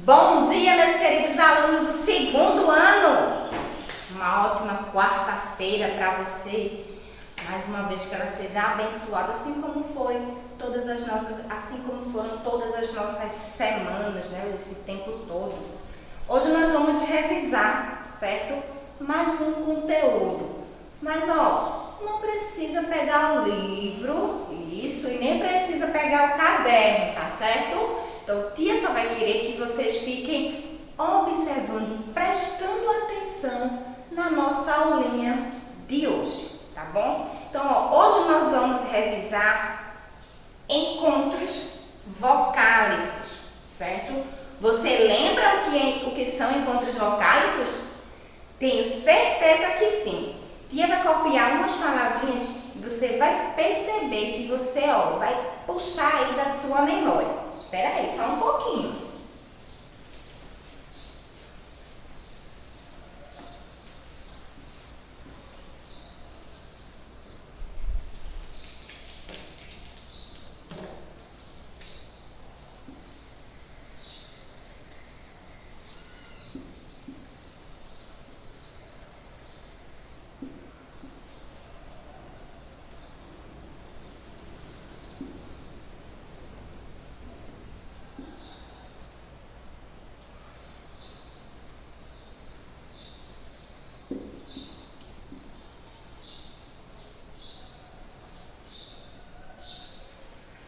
Bom dia, meus queridos alunos do segundo ano. Uma ótima quarta-feira para vocês. Mais uma vez que ela seja abençoada, assim como foram todas as nossas semanas, né? Esse tempo todo. Hoje nós vamos revisar, certo? Mais um conteúdo. Mas não precisa pegar o livro, isso, e nem precisa pegar o caderno, tá certo? Então, tia só vai querer que vocês fiquem observando, prestando atenção na nossa aulinha de hoje, tá bom? Então, hoje nós vamos revisar encontros vocálicos, certo? Você lembra o que são encontros vocálicos? Tenho certeza que sim. Tia vai copiar umas palavrinhas e você vai perceber que você vai puxar aí da sua memória. Espera aí, só um pouquinho.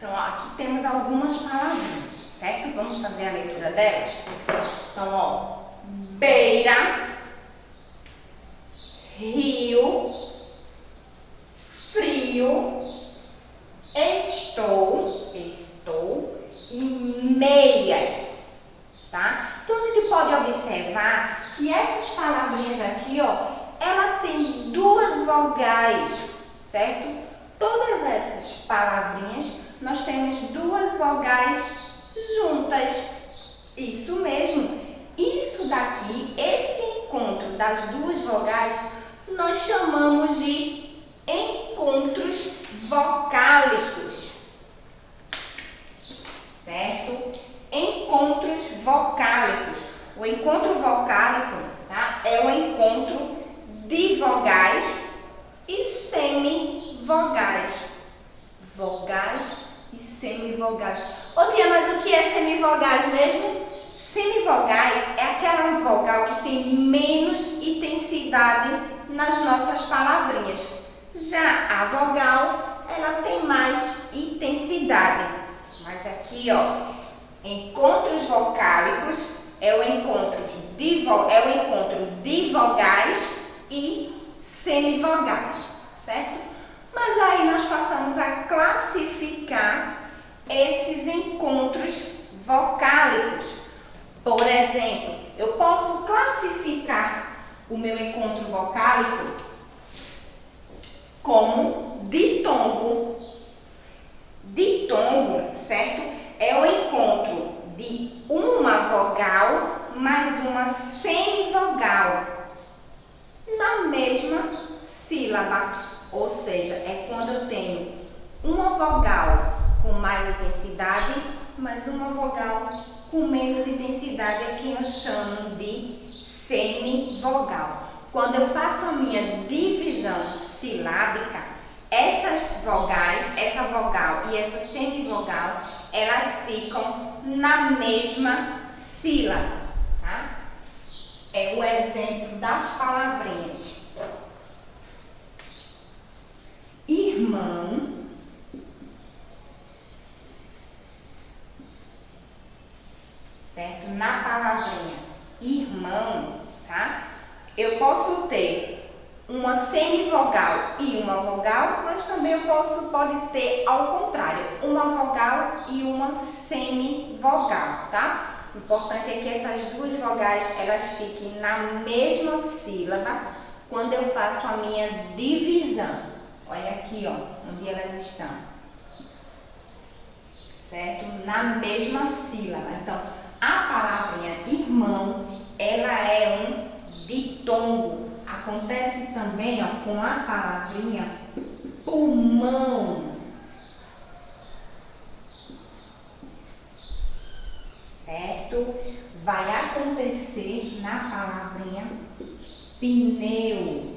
Então, aqui temos algumas palavrinhas, certo? Vamos fazer a leitura delas? Então, beira, rio, frio, estou e meias, tá? Então, a gente pode observar que essas palavrinhas aqui, ela tem duas vogais, certo? Todas essas palavrinhas, nós temos duas vogais juntas. Isso mesmo. Isso daqui, esse encontro das duas vogais, nós chamamos de encontros vocálicos. Certo? Encontros vocálicos. O encontro vocálico, tá? É o encontro de vogais e semivogais. Vogais e semivogais. Tia, mas o que é semivogais mesmo? Semivogais é aquela vogal que tem menos intensidade nas nossas palavrinhas. Já a vogal, ela tem mais intensidade. Mas aqui, encontros vocálicos é o encontro de vogais e semivogais, certo? Mas aí nós passamos a classificar esses encontros vocálicos. Por exemplo, eu posso classificar o meu encontro vocálico como ditongo. Ditongo, certo? É o encontro de uma vogal mais uma semivogal na mesma sílaba. Ou seja, é quando eu tenho uma vogal com mais intensidade, mas uma vogal com menos intensidade é que eu chamo de semivogal. Quando eu faço a minha divisão silábica, essas vogais, essa vogal e essa semivogal, elas ficam na mesma sílaba, tá? É o exemplo das palavrinhas. Irmão, certo? Na palavrinha irmão, tá? Eu posso ter uma semivogal e uma vogal, mas também pode ter ao contrário, uma vogal e uma semivogal, tá? O importante é que essas duas vogais, elas fiquem na mesma sílaba quando eu faço a minha divisão. Olha aqui, onde elas estão. Certo? Na mesma sílaba. Então, a palavrinha irmão, ela é um ditongo. Acontece também, com a palavrinha pulmão. Certo? certo? Vai acontecer na palavrinha pneu.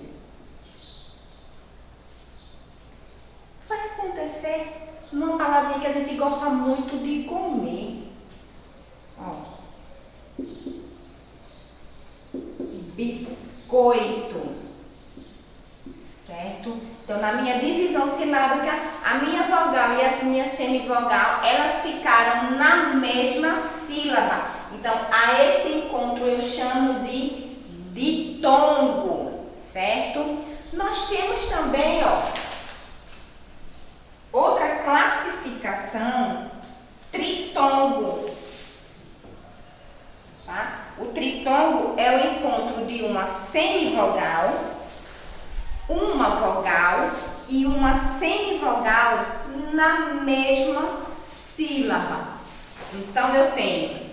Vai acontecer numa palavrinha que a gente gosta muito de comer. Ó. Biscoito. Certo? Então, na minha divisão silábica, a minha vogal e as minhas semivogal, elas ficaram na mesma sílaba. Então, a esse encontro eu chamo de ditongo, certo? Nós temos também, ó, outra classificação, tritongo. Tá? O tritongo é o encontro de uma semivogal, uma vogal e uma semivogal na mesma sílaba. Então, eu tenho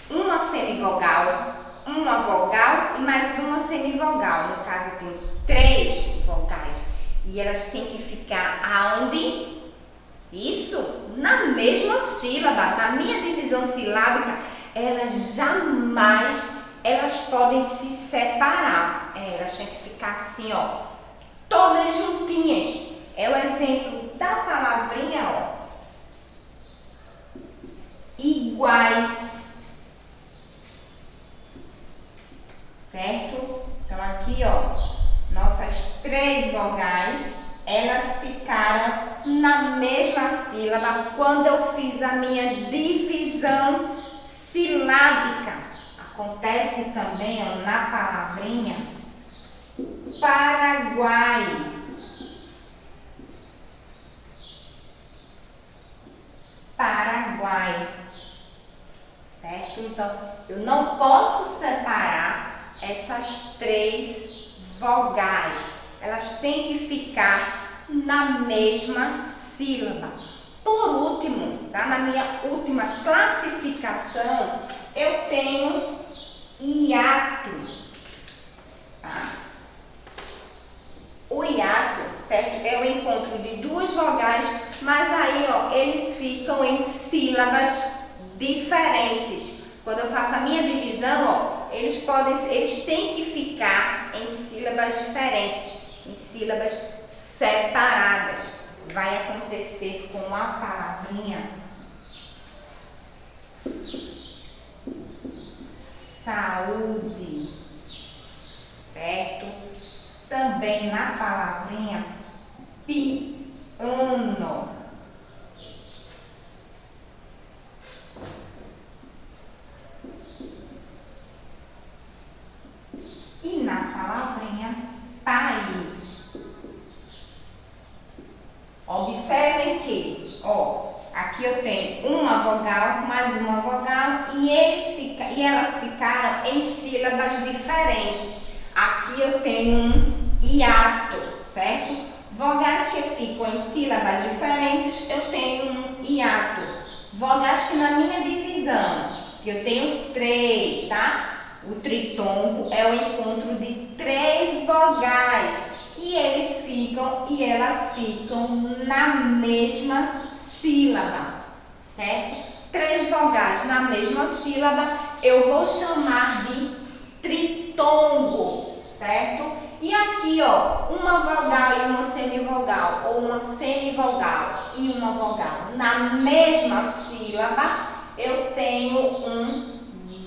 uma semivogal, uma vogal e mais uma semivogal. No caso, eu tenho 3 vogais. E elas têm que ficar aonde? Isso, na mesma sílaba. Na minha divisão silábica, elas podem se separar. Elas têm que ficar assim, ó, todas juntinhas. É o exemplo da palavrinha, ó, iguais. Certo? Então, aqui, ó, nossas 3 vogais, elas ficaram na mesma sílaba quando eu fiz a minha divisão silábica. Acontece também, ó, na palavrinha Paraguai. Paraguai. Certo? Então, eu não posso separar essas 3 vogais. Elas têm que ficar na mesma sílaba. Por último, tá? Na minha última classificação, eu tenho hiato. Tá? O hiato, certo? É o encontro de 2 vogais, mas aí, ó, eles ficam em sílabas diferentes. Quando eu faço a minha divisão, ó, eles têm que ficar em sílabas diferentes, em sílabas separadas. Vai acontecer com a palavrinha saúde, certo? Também na palavrinha piano. E na palavrinha país. Observem que, ó, aqui eu tenho uma vogal mais uma vogal e elas ficaram em sílabas diferentes. Aqui eu tenho um hiato, certo? Vogais que ficam em sílabas diferentes, eu tenho um hiato. Vogais que na minha divisão, que eu tenho 3, tá? O tritongo é o encontro de 3 vogais. E elas ficam na mesma sílaba, certo? 3 vogais na mesma sílaba, eu vou chamar de tritongo, certo? E aqui, ó, uma vogal e uma semivogal, ou uma semivogal e uma vogal na mesma sílaba, eu tenho um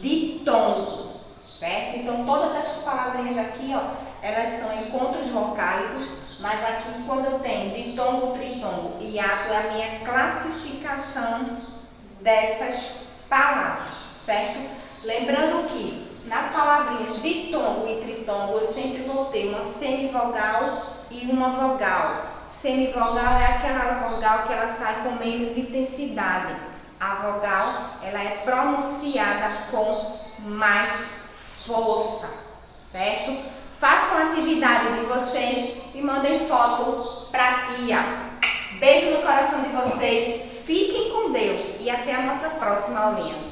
ditongo, certo? Então, todas essas palavrinhas aqui, ó, elas são encontros vocálicos, mas aqui quando eu tenho ditongo, tritongo e hiato é a minha classificação dessas palavras, certo? Lembrando que nas palavrinhas ditongo e tritongo eu sempre vou ter uma semivogal e uma vogal. Semivogal é aquela vogal que ela sai com menos intensidade. A vogal, ela é pronunciada com mais força, certo? Façam a atividade de vocês e mandem foto para a tia. Beijo no coração de vocês, fiquem com Deus e até a nossa próxima aulinha.